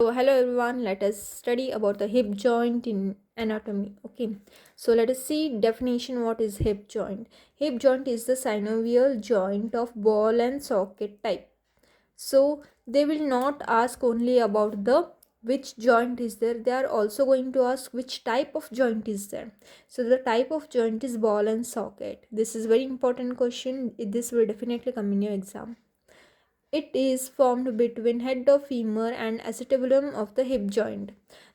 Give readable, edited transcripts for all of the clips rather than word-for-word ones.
So hello everyone, let us study about the hip joint in anatomy. Okay, so let us see definition. What is hip joint? Hip joint is the synovial joint of ball and socket type. So they will not ask only about the which joint is there, they are also going to ask which type of joint is there. So the type of joint is ball and socket. This is very important question. This will definitely come in your exam. It is formed between head of femur and acetabulum of the hip joint.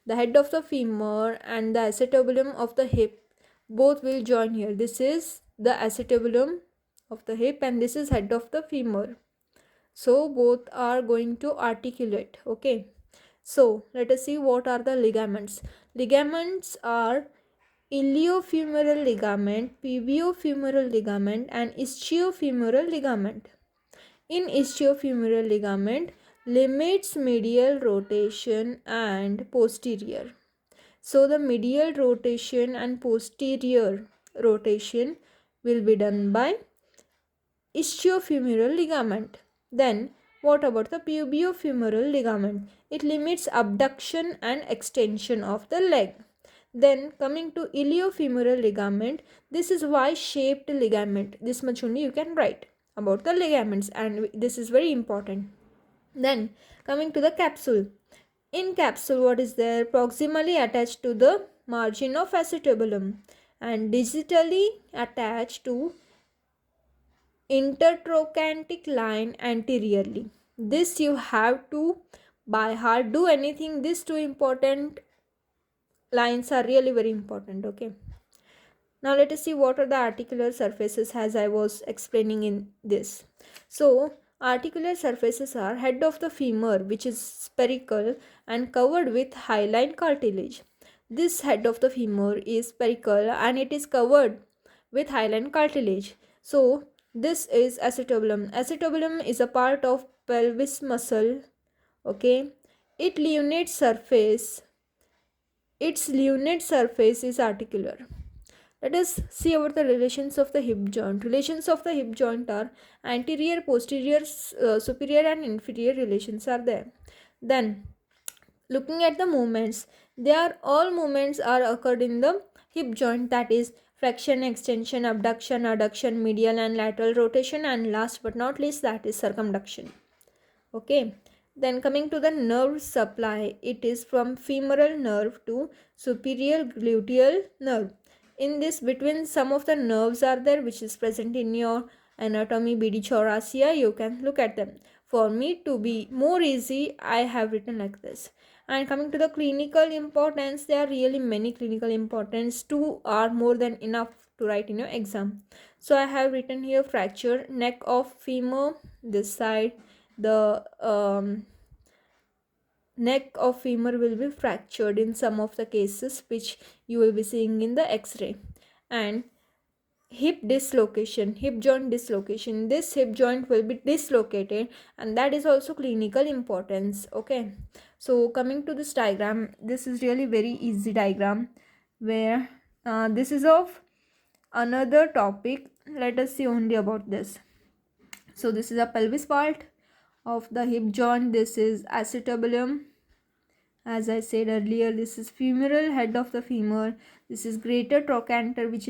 The head of the femur and the acetabulum of the hip both will join here. This is the acetabulum of the hip and this is head of the femur. So both are going to articulate. Okay. So let us see what are the ligaments. Ligaments are iliofemoral ligament, pubiofemoral ligament and ischiofemoral ligament. In ischiofemoral ligament, limits medial rotation and posterior. So the medial rotation and posterior rotation will be done by ischiofemoral ligament. Then what about the pubiofemoral ligament? It limits abduction and extension of the leg. Then coming to iliofemoral ligament, this is Y-shaped ligament. This much only you can write about the ligaments and this is very important. Then coming to the capsule. In capsule, what is there? Proximally attached to the margin of acetabulum and digitally attached to intertrochanteric line anteriorly. This you have to by heart do anything. These two important lines are really very important. Okay. Now let us see what are the articular surfaces as I was explaining in this. So articular surfaces are head of the femur, which is spherical and covered with hyaline cartilage. This head of the femur is spherical and it is covered with hyaline cartilage. So this is acetabulum. Acetabulum is a part of pelvis muscle. Okay. Its lunate surface is articular. Let us see about the relations of the hip joint. Relations of the hip joint are anterior, posterior, superior and inferior relations are there. Then looking at the movements, all movements are occurred in the hip joint, that is flexion, extension, abduction, adduction, medial and lateral rotation, and last but not least that is circumduction. Okay. Then coming to the nerve supply, it is from femoral nerve to superior gluteal nerve. In this, between some of the nerves are there which is present in your anatomy BD Chaurasia. You can look at them. For me to be more easy, I have written like this. And coming to the clinical importance, there are really many clinical importance. 2 are more than enough to write in your exam. So I have written here fracture neck of femur, this side. The neck of femur will be fractured in some of the cases which you will be seeing in the x-ray. And hip dislocation, hip joint dislocation, this hip joint will be dislocated and that is also clinical importance. Okay, so coming to this diagram, this is really very easy diagram where this is of another topic. Let us see only about this. So this is a pelvis part of the hip joint. This is acetabulum. As I said earlier, this is femoral head of the femur. This is greater trochanter which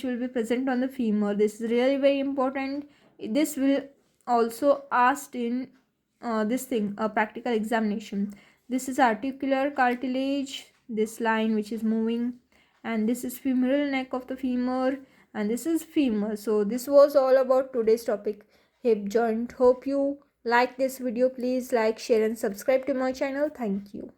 will be present on the femur. This is really very important. This will also asked in a practical examination. This is articular cartilage, this line which is moving, and this is femoral neck of the femur, and this is femur. So this was all about today's topic, hip joint. Hope you like this video. Please like, share and subscribe to my channel. Thank you.